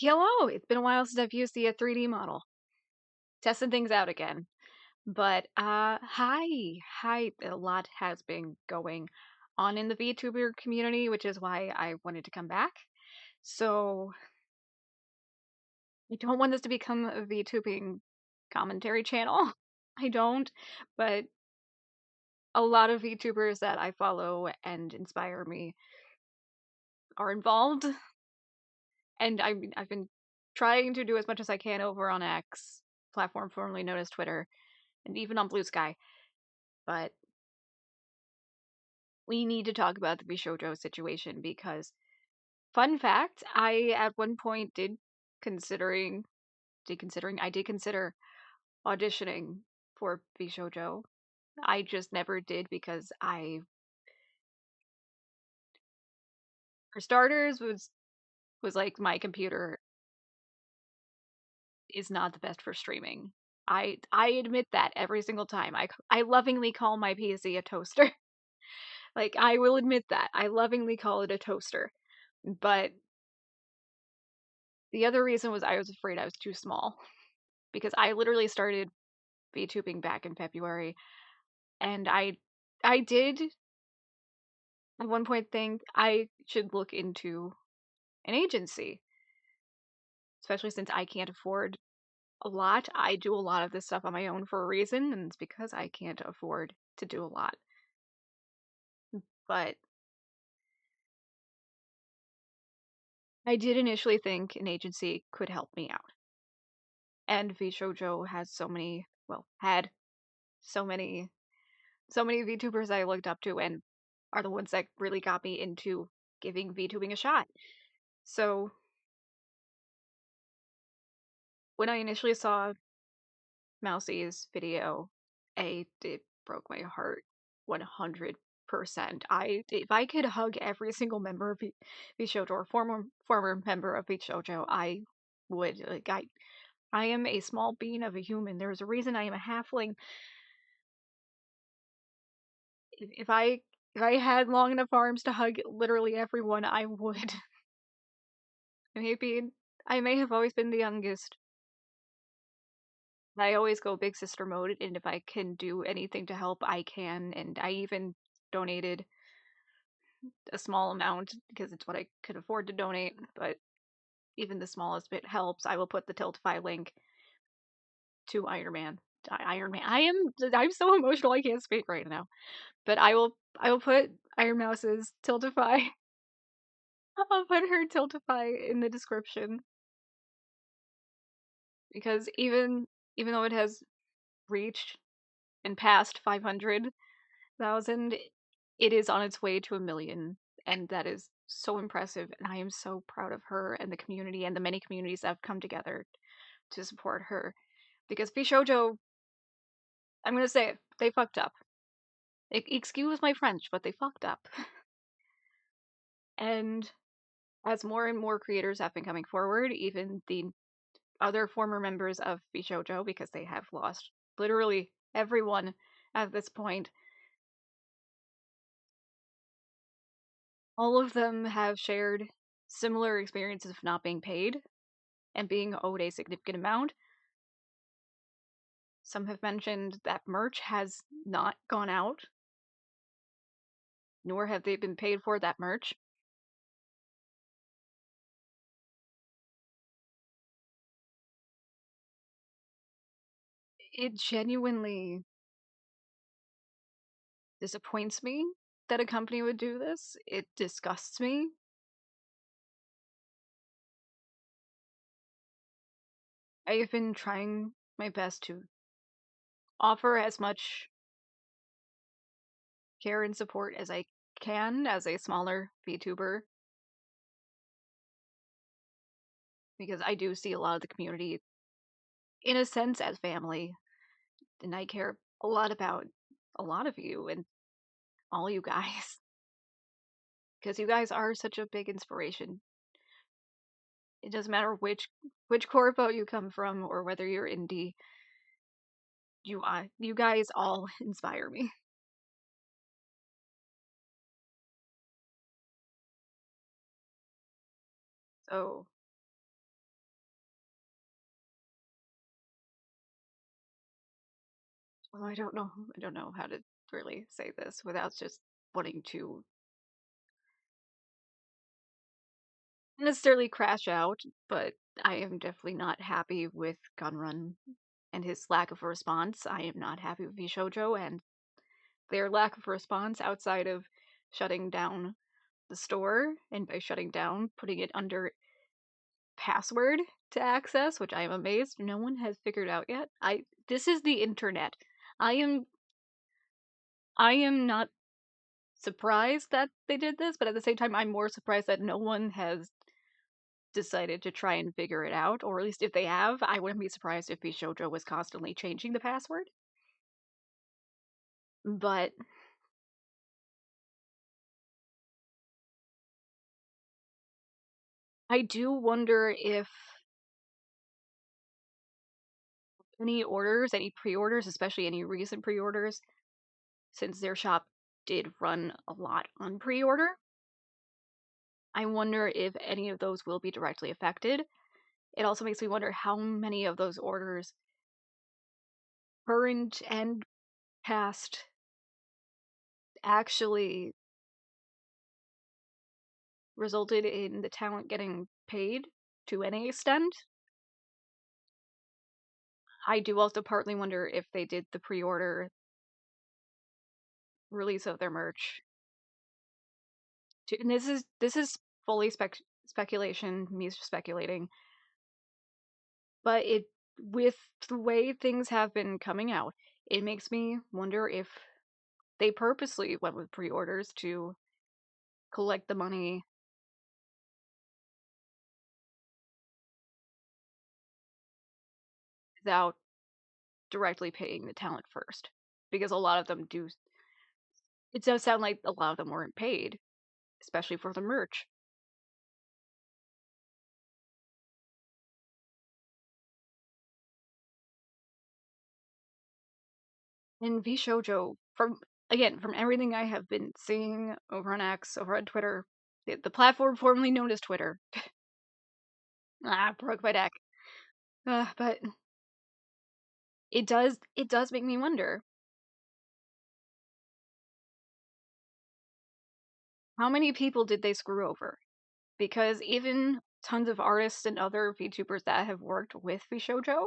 Hello! It's been a while since I've used the 3D model. Testing things out again. But, hi. A lot has been going on in the VTuber community, which is why I wanted to come back. So, I don't want this to become a VTubing commentary channel. I don't, but a lot of VTubers that I follow and inspire me are involved, and I've been trying to do as much as I can over on X, platform formerly known as Twitter, and even on Blue Sky. But we need to talk about the Vshojo situation because, fun fact, I at one point I did consider auditioning for Vshojo. I just never did because for starters, was like my computer is not the best for streaming. I admit that every single time. I lovingly call my PC a toaster. Like, I will admit that. I lovingly call it a toaster. But the other reason was I was afraid I was too small because I literally started VTubing back in February, and I did at one point think I should look into an agency, especially since I can't afford a lot. I do a lot of this stuff on my own for a reason, and it's because I can't afford to do a lot. But I did initially think an agency could help me out. And Vshojo has had so many VTubers I looked up to and are the ones that really got me into giving VTubing a shot. So when I initially saw Mousie's video, it broke my heart 100%. If I could hug every single member of Vshojo or former member of Vshojo, I would. Like, I am a small being of a human. There's a reason I am a halfling. If I had long enough arms to hug literally everyone, I would. Maybe I may have always been the youngest. I always go big sister mode, and if I can do anything to help, I can. And I even donated a small amount because it's what I could afford to donate, but even the smallest bit helps. I will put the Tiltify link to Iron Man. Iron Man. I'm so emotional I can't speak right now. But I will put Iron Mouse's Tiltify. I'll put her Tiltify in the description because even though it has reached and passed 500,000, it is on its way to 1 million, and that is so impressive. And I am so proud of her and the community and the many communities that have come together to support her. Because Vshojo, I'm gonna say it, they fucked up. Excuse my French, but they fucked up. And as more and more creators have been coming forward, even the other former members of Vshojo, because they have lost literally everyone at this point, all of them have shared similar experiences of not being paid and being owed a significant amount. Some have mentioned that merch has not gone out, nor have they been paid for that merch. It genuinely disappoints me that a company would do this. It disgusts me. I have been trying my best to offer as much care and support as I can as a smaller VTuber, because I do see a lot of the community, in a sense, as family, and I care a lot about a lot of you and all you guys, because you guys are such a big inspiration. It doesn't matter which corpo you come from or whether you're indie. You guys all inspire me. So Oh, I don't know how to really say this without just wanting to necessarily crash out, but I am definitely not happy with Gunrun and his lack of response. I am not happy with Vshojo and their lack of response outside of shutting down the store, and by shutting down, putting it under password to access, which I am amazed no one has figured out yet. This is the internet. I am I am not surprised that they did this, but at the same time I'm more surprised that no one has decided to try and figure it out, or at least if they have, I wouldn't be surprised if Bishojo was constantly changing the password. But I do wonder if any orders, any pre-orders, especially any recent pre-orders, since their shop did run a lot on pre-order, I wonder if any of those will be directly affected. It also makes me wonder how many of those orders, current and past, actually resulted in the talent getting paid to any extent. I do also partly wonder if they did the pre-order release of their merch. And this is fully speculation, me speculating, but it with the way things have been coming out, it makes me wonder if they purposely went with pre-orders to collect the money without directly paying the talent first. Because a lot of them do, it does sound like a lot of them weren't paid, especially for the merch. And Vshojo, from everything I have been seeing over on X, over on Twitter, the platform formerly known as Twitter. Broke my neck. But it does make me wonder how many people did they screw over? Because even tons of artists and other VTubers that have worked with Vshojo,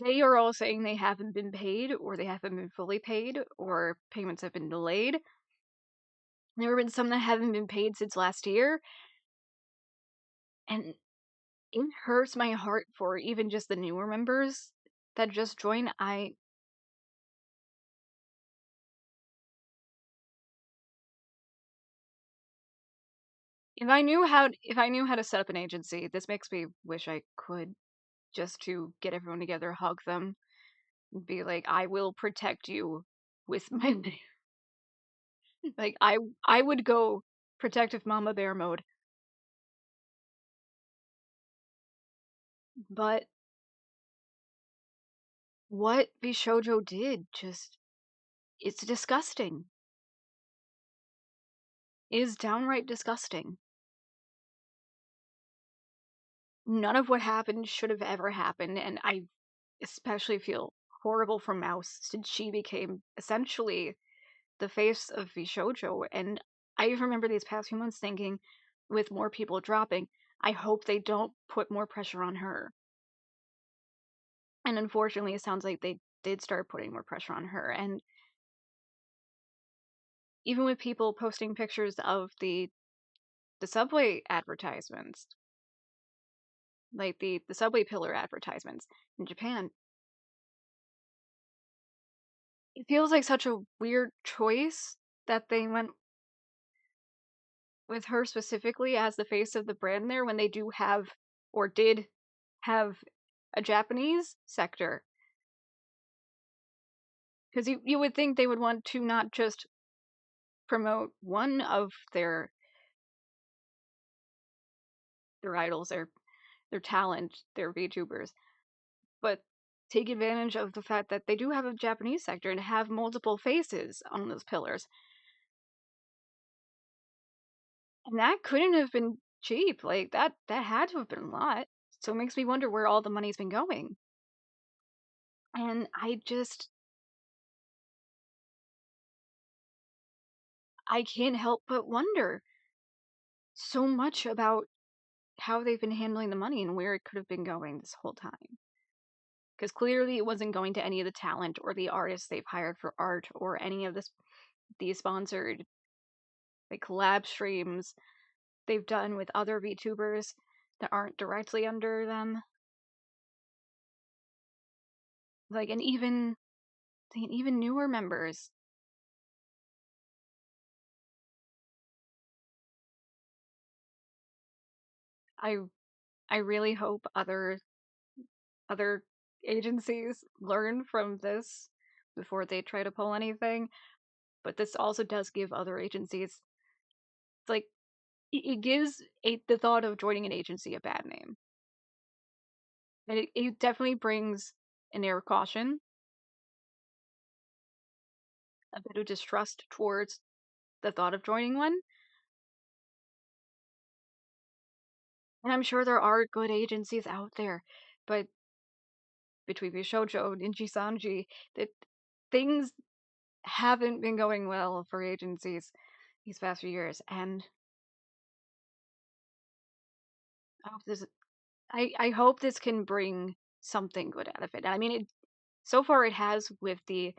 they are all saying they haven't been paid, or they haven't been fully paid, or payments have been delayed. There have been some that haven't been paid since last year, and it hurts my heart for even just the newer members that just joined. If I knew how to set up an agency, this makes me wish I could, just to get everyone together, hug them, and be like, I will protect you with my like I would go protective mama bear mode. But what Bishojo did just, it's disgusting. It is downright disgusting. None of what happened should have ever happened, and I especially feel horrible for Mouse since she became essentially the face of Vshojo. And I remember these past few months thinking, with more people dropping, I hope they don't put more pressure on her. And unfortunately, it sounds like they did start putting more pressure on her. And even with people posting pictures of the subway advertisements, like the subway pillar advertisements in Japan, it feels like such a weird choice that they went with her specifically as the face of the brand there when they do have, or did have, a Japanese sector. Because you would think they would want to not just promote one of their idols, their talent, their VTubers, but take advantage of the fact that they do have a Japanese sector and have multiple faces on those pillars. And that couldn't have been cheap. Like that had to have been a lot. So it makes me wonder where all the money's been going. And I can't help but wonder so much about how they've been handling the money and where it could have been going this whole time. Because clearly it wasn't going to any of the talent or the artists they've hired for art or any of these sponsored like collab streams they've done with other VTubers that aren't directly under them. Like and even newer members. I I really hope other agencies learn from this before they try to pull anything. But this also does give other agencies it's like it gives the thought of joining an agency a bad name. And it definitely brings an air of caution, a bit of distrust towards the thought of joining one. And I'm sure there are good agencies out there, but between Vshojo and Sanji, that things haven't been going well for agencies these past few years, and I hope I hope this can bring something good out of it. I mean, so far it has with the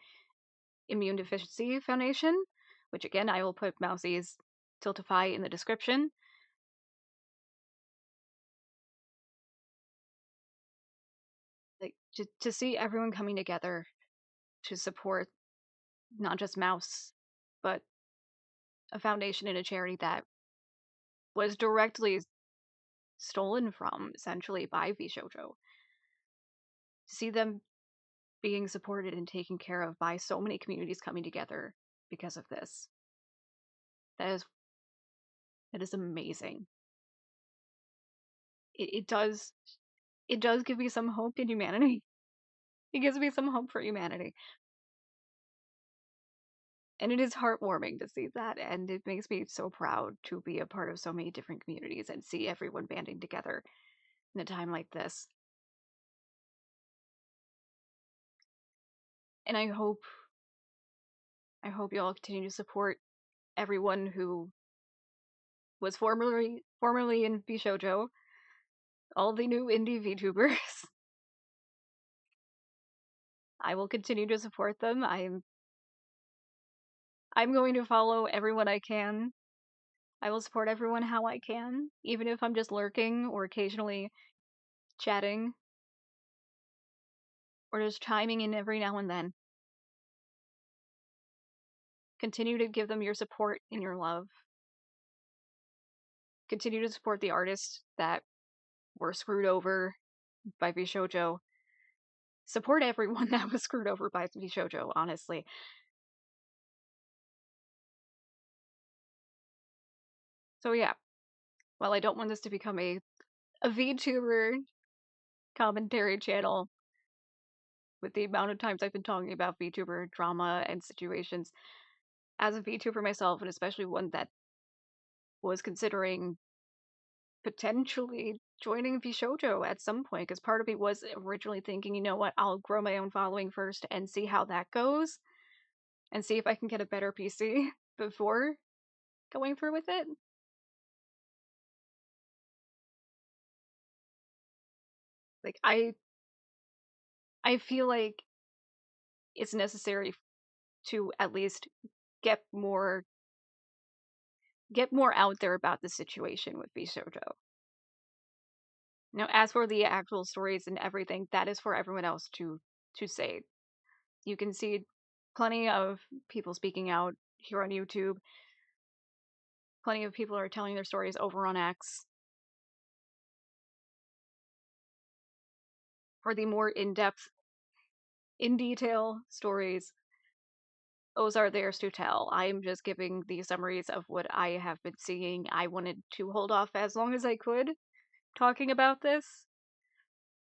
Immune Deficiency Foundation, which again I will put Mousie's Tiltify in the description. Like to see everyone coming together to support not just Mouse, but a foundation and a charity that was directly stolen from essentially by Vshojo. To see them being supported and taken care of by so many communities coming together because of this. That is amazing. It does give me some hope in humanity. It gives me some hope for humanity. And it is heartwarming to see that, and it makes me so proud to be a part of so many different communities and see everyone banding together in a time like this. And I hope you all continue to support everyone who was formerly in Vshojo, all the new indie VTubers. I will continue to support them. I'm going to follow everyone I can. I will support everyone how I can, even if I'm just lurking or occasionally chatting or just chiming in every now and then. Continue to give them your support and your love. Continue to support the artists that were screwed over by Vshojo. Support everyone that was screwed over by Vshojo, honestly. So yeah, while I don't want this to become a VTuber commentary channel with the amount of times I've been talking about VTuber drama and situations, as a VTuber myself, and especially one that was considering potentially joining Vshojo at some point, because part of me was originally thinking, you know what, I'll grow my own following first and see how that goes, and see if I can get a better PC before going through with it. Like I feel like it's necessary to at least get more out there about the situation with Vshojo. Now, as for the actual stories and everything, that is for everyone else to say. You can see plenty of people speaking out here on YouTube. Plenty of people are telling their stories over on X. For the more in-depth, in-detail stories, those are theirs to tell. I'm just giving the summaries of what I have been seeing. I wanted to hold off as long as I could talking about this,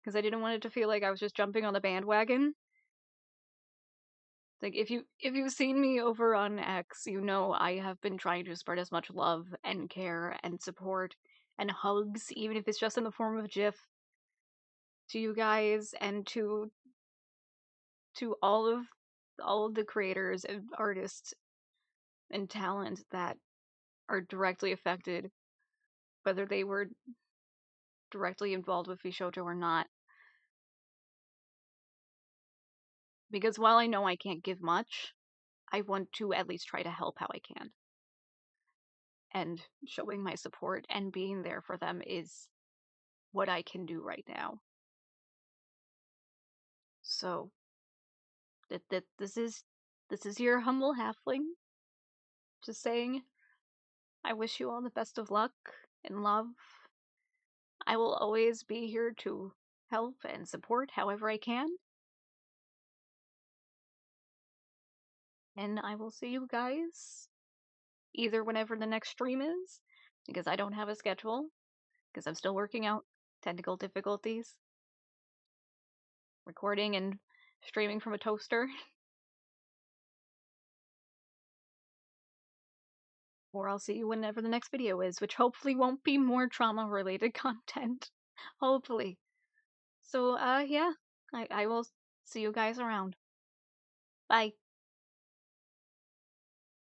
because I didn't want it to feel like I was just jumping on the bandwagon. Like if you've seen me over on X, you know I have been trying to spread as much love and care and support and hugs, even if it's just in the form of GIF, to you guys and to all of the creators and artists and talent that are directly affected, whether they were directly involved with Vshojo or not. Because while I know I can't give much, I want to at least try to help how I can. And showing my support and being there for them is what I can do right now. So that this is your humble halfling just saying I wish you all the best of luck and love. I will always be here to help and support however I can. And I will see you guys either whenever the next stream is, because I don't have a schedule, because I'm still working out technical difficulties, recording and streaming from a toaster. Or I'll see you whenever the next video is, which hopefully won't be more trauma-related content. Hopefully. So, yeah, I will see you guys around. Bye.